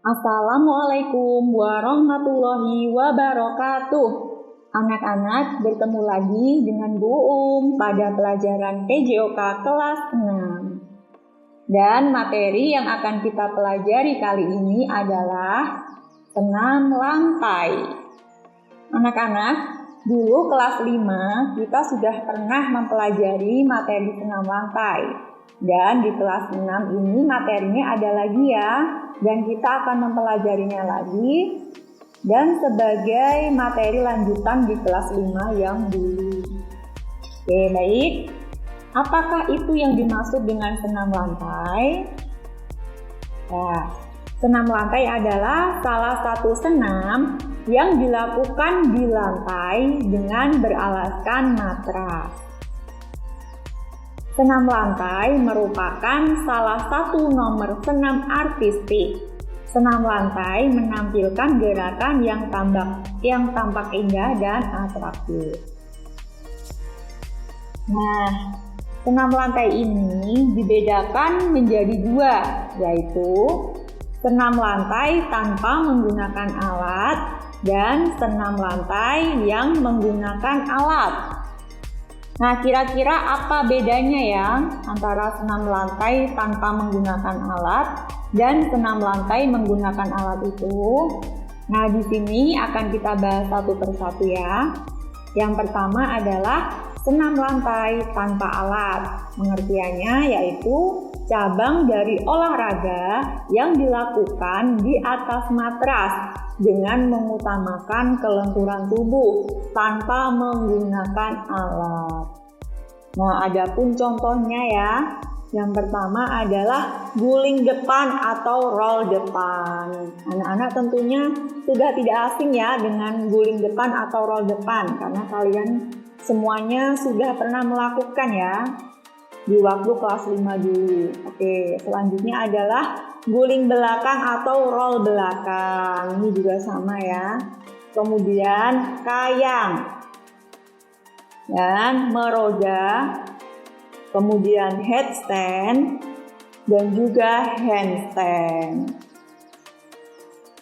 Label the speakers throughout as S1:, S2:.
S1: Assalamualaikum warahmatullahi wabarakatuh. Anak-anak, bertemu lagi dengan Bu pada pelajaran PJOK kelas 6. Dan materi yang akan kita pelajari kali ini adalah senam lantai. Anak-anak, dulu kelas 5 kita sudah pernah mempelajari materi senam lantai. Dan di kelas 6 ini materinya ada lagi ya. Dan kita akan mempelajarinya lagi dan sebagai materi lanjutan di kelas 5 yang dulu. Oke, baik. Apakah itu yang dimaksud dengan senam lantai? Nah, senam lantai adalah salah satu senam yang dilakukan di lantai dengan beralaskan matras. Senam lantai merupakan salah satu nomor senam artistik. Senam lantai menampilkan gerakan yang tampak indah dan atraktif. Nah, senam lantai ini dibedakan menjadi dua, yaitu senam lantai tanpa menggunakan alat dan senam lantai yang menggunakan alat. Nah, kira-kira apa bedanya ya antara senam lantai tanpa menggunakan alat dan senam lantai menggunakan alat itu? Nah, di sini akan kita bahas satu persatu ya. Yang pertama adalah senam lantai tanpa alat. Pengertiannya yaitu cabang dari olahraga yang dilakukan di atas matras dengan mengutamakan kelenturan tubuh tanpa menggunakan alat. Nah, adapun contohnya ya. Yang pertama adalah guling depan atau roll depan. Anak-anak tentunya sudah tidak asing ya dengan guling depan atau roll depan karena kalian semuanya sudah pernah melakukan ya di waktu kelas 5 dulu. Oke, selanjutnya adalah guling belakang atau roll belakang. Ini juga sama ya. Kemudian kayang dan meroda. Kemudian headstand dan juga handstand.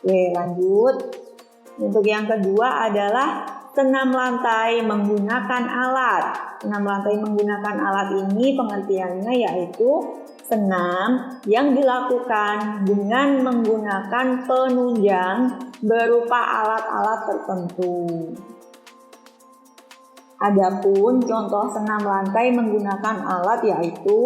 S1: Oke, lanjut. Untuk yang kedua adalah senam lantai menggunakan alat. Senam lantai menggunakan alat ini pengertiannya yaitu senam yang dilakukan dengan menggunakan penunjang berupa alat-alat tertentu. Adapun contoh senam lantai menggunakan alat yaitu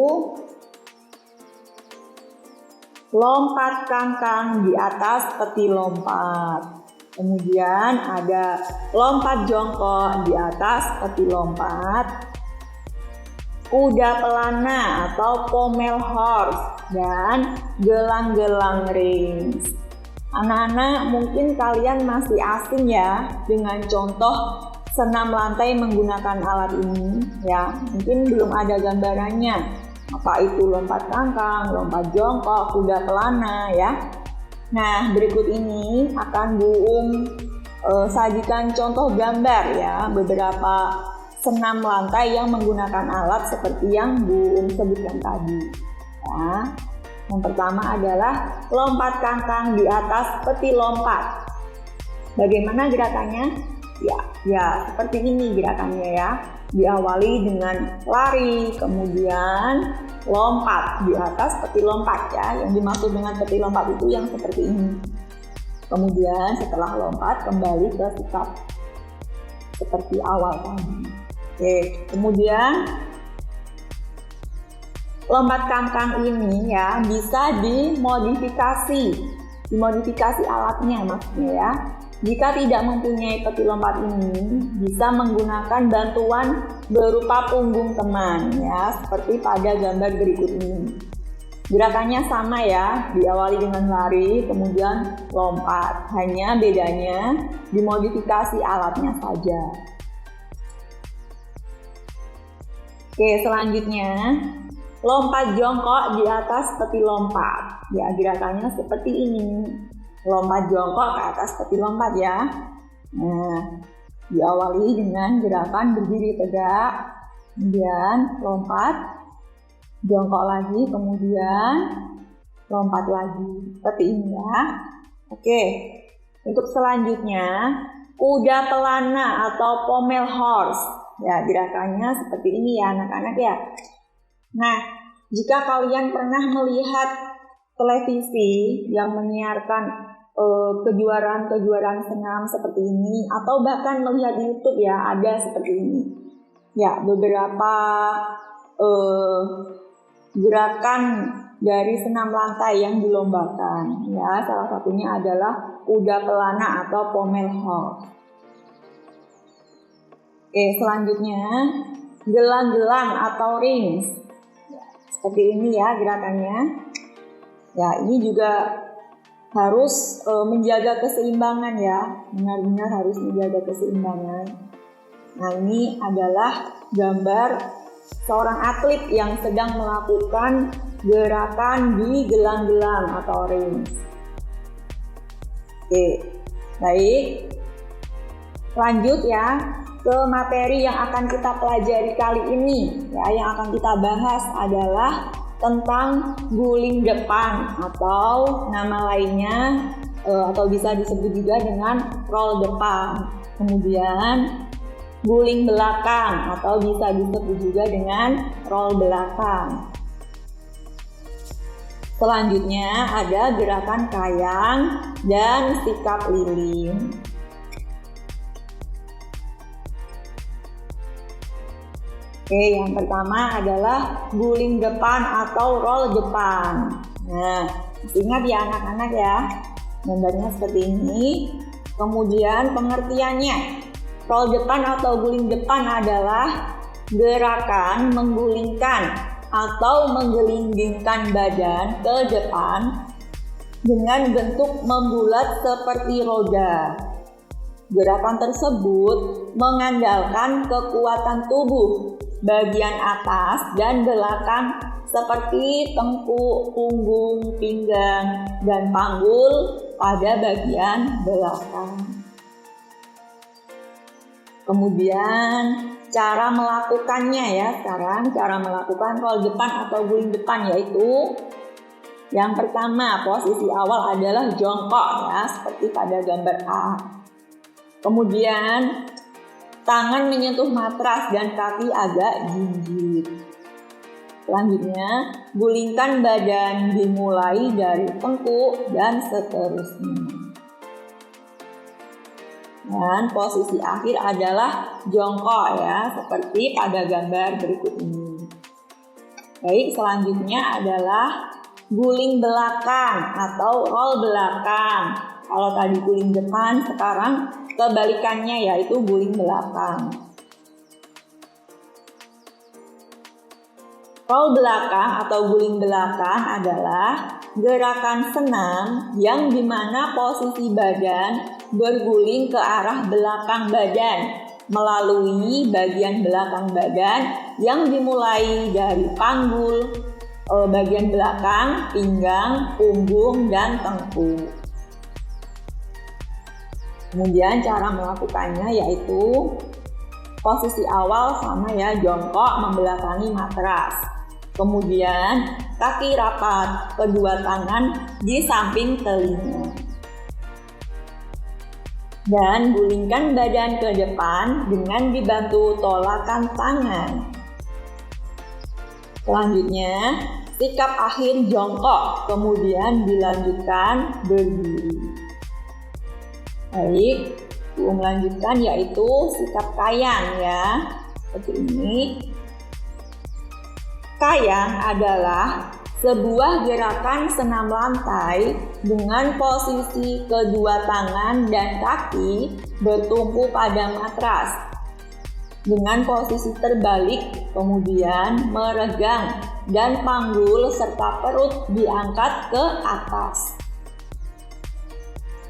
S1: lompat kangkang di atas peti lompat. Kemudian ada lompat jongkok di atas peti lompat, kuda pelana atau pommel horse, dan gelang-gelang rings. Anak-anak, mungkin kalian masih asing ya dengan contoh senam lantai menggunakan alat ini ya. Mungkin belum ada gambarannya. Apa itu lompat kangkang, lompat jongkok, kuda pelana ya. Nah, berikut ini akan Bu sajikan contoh gambar ya, beberapa senam lantai yang menggunakan alat seperti yang Bu sebutkan tadi. Ya. Yang pertama adalah lompat kangkang di atas peti lompat. Bagaimana gerakannya? Ya, seperti ini gerakannya ya. Diawali dengan lari, kemudian lompat di atas peti lompat ya. Yang dimaksud dengan peti lompat itu yang seperti ini. Kemudian setelah lompat kembali ke sikap seperti awal tadi. Oke, kemudian lompat kangkang ini ya bisa dimodifikasi alatnya maksudnya ya. Jika tidak mempunyai peti lompat ini, bisa menggunakan bantuan berupa punggung teman ya, seperti pada gambar berikut ini. Gerakannya sama ya, diawali dengan lari, kemudian lompat. Hanya bedanya dimodifikasi alatnya saja. Oke, selanjutnya lompat jongkok di atas peti lompat. Ya, gerakannya seperti ini. Lompat jongkok ke atas peti lompat ya. Nah, diawali dengan gerakan berdiri tegak, kemudian lompat, jongkok lagi, kemudian lompat lagi seperti ini ya. Oke, untuk selanjutnya kuda pelana atau pommel horse. Ya, gerakannya seperti ini ya anak-anak ya. Nah, jika kalian pernah melihat televisi yang menyiarkan kejuaraan-kejuaraan senam seperti ini, atau bahkan melihat di YouTube ya, ada seperti ini. Ya, beberapa gerakan dari senam lantai yang dilombakan. Ya, salah satunya adalah kuda pelana atau pommel horse. Oke, selanjutnya gelang-gelang atau rings. Seperti ini ya gerakannya. Ya, ini juga harus menjaga keseimbangan ya, benar-benar harus menjaga keseimbangan. Nah, ini adalah gambar seorang atlet yang sedang melakukan gerakan di gelang-gelang atau rings. Oke, baik. Lanjut ya ke materi yang akan kita pelajari kali ini. Ya, yang akan kita bahas adalah tentang guling depan atau nama lainnya atau bisa disebut juga dengan roll depan. Kemudian guling belakang atau bisa disebut juga dengan roll belakang. Selanjutnya ada gerakan kayang dan sikap lilin. Oke, yang pertama adalah guling depan atau roll depan. Nah, ingat ya anak-anak ya, gambarnya seperti ini. Kemudian pengertiannya, roll depan atau guling depan adalah gerakan menggulingkan atau menggelindingkan badan ke depan dengan bentuk membulat seperti roda. Gerakan tersebut mengandalkan kekuatan tubuh bagian atas dan belakang seperti tengkuk, punggung, pinggang, dan panggul pada bagian belakang. Kemudian cara melakukannya ya, sekarang cara melakukan roll depan atau guling depan yaitu yang pertama, posisi awal adalah jongkok ya, seperti pada gambar A. Kemudian tangan menyentuh matras dan kaki agak jinjit. Selanjutnya, gulingkan badan dimulai dari tengkuk dan seterusnya. Dan posisi akhir adalah jongkok ya, seperti pada gambar berikut ini. Baik, selanjutnya adalah guling belakang atau roll belakang. Kalau tadi guling depan, sekarang kebalikannya yaitu guling belakang. Roll belakang atau guling belakang adalah gerakan senam yang dimana posisi badan berguling ke arah belakang badan melalui bagian belakang badan yang dimulai dari panggul, bagian belakang, pinggang, punggung, dan tengkuk. Kemudian cara melakukannya yaitu posisi awal sama ya, jongkok membelakangi matras. Kemudian kaki rapat, kedua tangan di samping telinga. Dan gulingkan badan ke depan dengan dibantu tolakan tangan. Selanjutnya, sikap akhir jongkok, kemudian dilanjutkan berdiri. Baik, melanjutkan yaitu sikap kayang ya, seperti ini. Kayang adalah sebuah gerakan senam lantai dengan posisi kedua tangan dan kaki bertumpu pada matras dengan posisi terbalik, kemudian meregang dan panggul serta perut diangkat ke atas.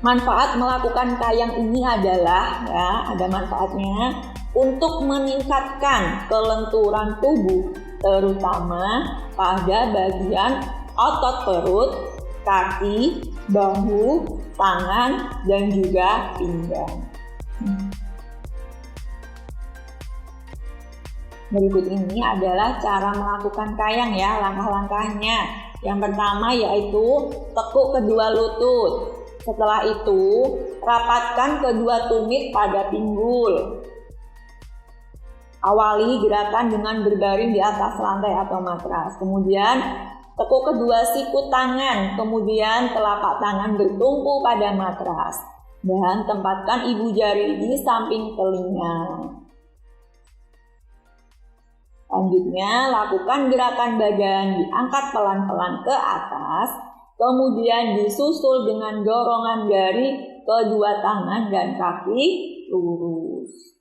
S1: Manfaat melakukan kayang ini adalah ya, ada manfaatnya untuk meningkatkan kelenturan tubuh, terutama pada bagian otot perut, kaki, bahu, tangan, dan juga pinggang. Berikut ini adalah cara melakukan kayang ya, langkah-langkahnya. Yang pertama yaitu tekuk kedua lutut. Setelah itu, rapatkan kedua tumit pada pinggul. Awali gerakan dengan berbaring di atas lantai atau matras. Kemudian, tekuk kedua siku tangan, kemudian telapak tangan bertumpu pada matras. Dan tempatkan ibu jari di samping telinga. Selanjutnya, lakukan gerakan badan diangkat pelan-pelan ke atas, kemudian disusul dengan dorongan dari kedua tangan dan kaki lurus.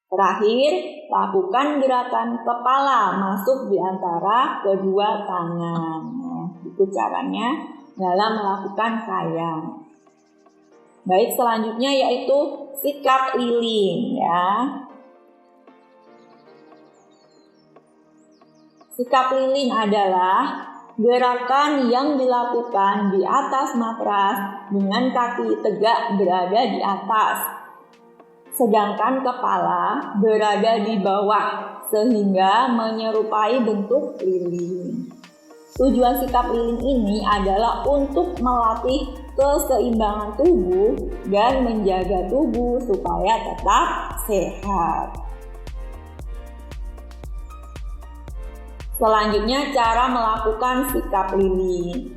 S1: Terakhir, lakukan gerakan kepala masuk di antara kedua tangan. Itu caranya dalam melakukan kayang. Baik, selanjutnya yaitu sikap lilin ya. Sikap lilin adalah gerakan yang dilakukan di atas matras dengan kaki tegak berada di atas, sedangkan kepala berada di bawah sehingga menyerupai bentuk lilin. Tujuan sikap lilin ini adalah untuk melatih keseimbangan tubuh dan menjaga tubuh supaya tetap sehat. Selanjutnya cara melakukan sikap lilin.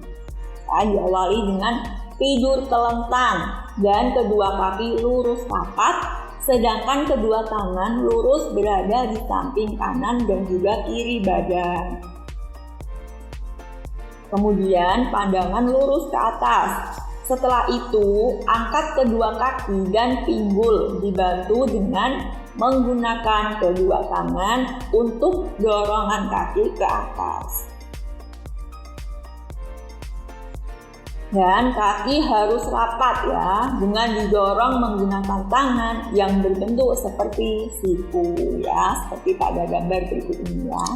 S1: Diawali dengan tidur telentang dan kedua kaki lurus rapat, sedangkan kedua tangan lurus berada di samping kanan dan juga kiri badan. Kemudian pandangan lurus ke atas. Setelah itu, angkat kedua kaki dan pinggul dibantu dengan menggunakan kedua tangan untuk dorongan kaki ke atas. Dan kaki harus rapat ya, dengan didorong menggunakan tangan yang berbentuk seperti siku ya, seperti pada gambar berikut ini ya.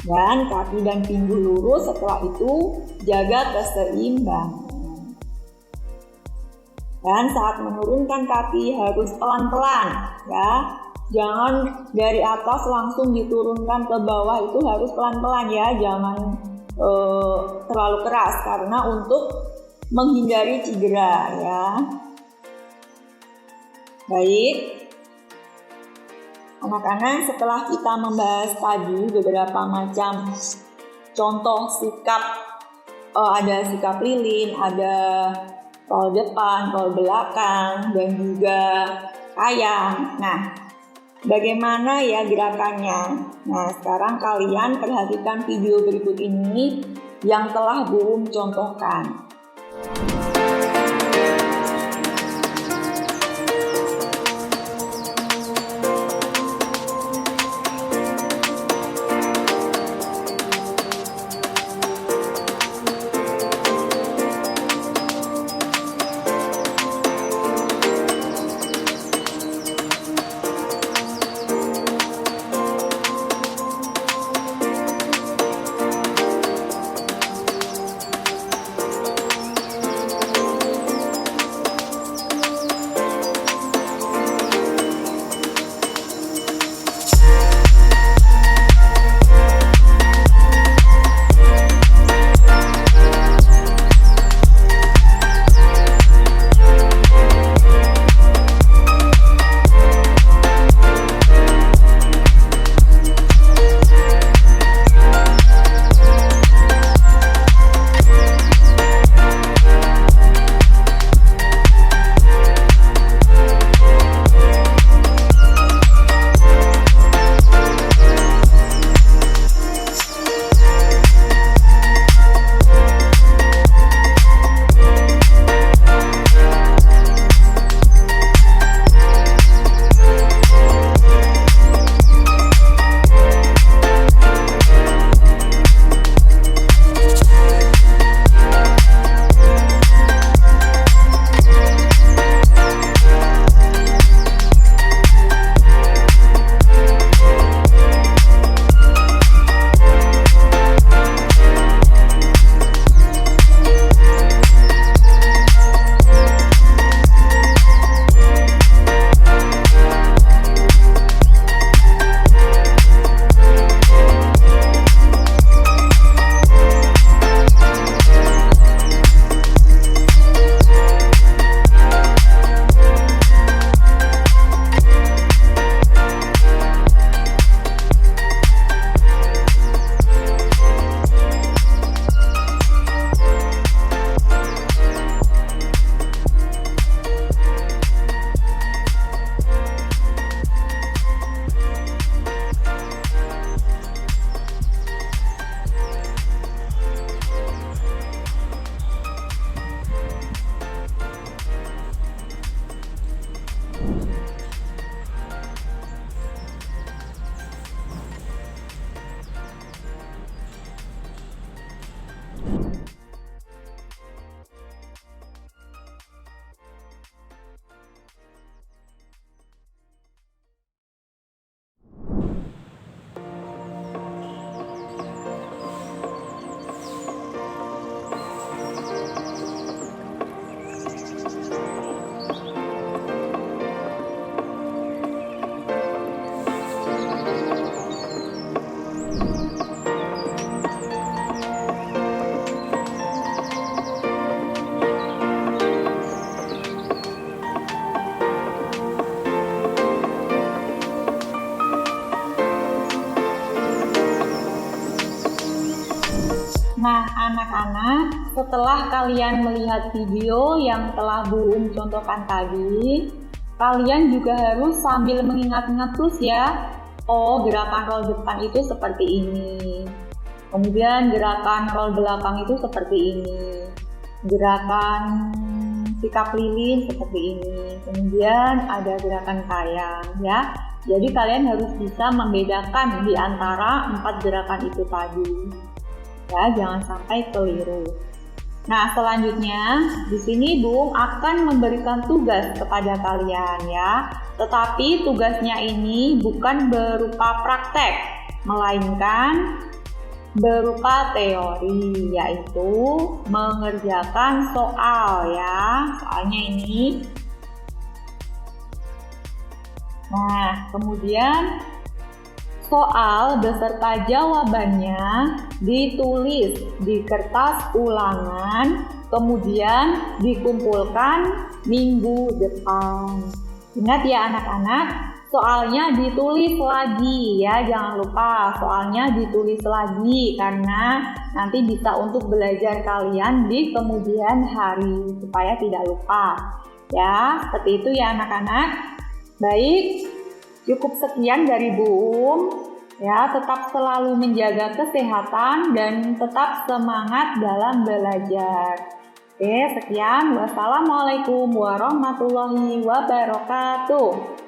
S1: Dan kaki dan pinggul lurus, setelah itu jaga keseimbangan. Dan saat menurunkan kaki harus pelan-pelan ya. Jangan dari atas langsung diturunkan ke bawah, itu harus pelan-pelan ya. Jangan terlalu keras karena untuk menghindari cedera ya. Baik. Anak-anak, setelah kita membahas tadi beberapa macam contoh sikap, ada sikap lilin, ada roll depan, roll belakang, dan juga kayang. Nah, bagaimana ya gerakannya? Nah, sekarang kalian perhatikan video berikut ini yang telah Burung contohkan. setelah kalian melihat video yang telah Bu contohkan tadi, kalian juga harus sambil mengingat-ingat terus ya. Oh, gerakan roll depan itu seperti ini. Kemudian gerakan roll belakang itu seperti ini. Gerakan sikap lilin seperti ini. Kemudian ada gerakan kayang ya. Jadi kalian harus bisa membedakan di antara 4 gerakan itu tadi. Ya, jangan sampai keliru. Nah, selanjutnya di sini Bung akan memberikan tugas kepada kalian ya. Tetapi tugasnya ini bukan berupa praktek, melainkan berupa teori, yaitu mengerjakan soal ya. Soalnya ini. Nah, kemudian soal beserta jawabannya ditulis di kertas ulangan, kemudian dikumpulkan minggu depan. Ingat ya anak-anak, soalnya ditulis lagi ya, jangan lupa soalnya ditulis lagi karena nanti bisa untuk belajar kalian di kemudian hari supaya tidak lupa. Ya, seperti itu ya anak-anak. Baik, cukup sekian dari Bu ya, tetap selalu menjaga kesehatan dan tetap semangat dalam belajar. Oke, sekian. Wassalamualaikum warahmatullahi wabarakatuh.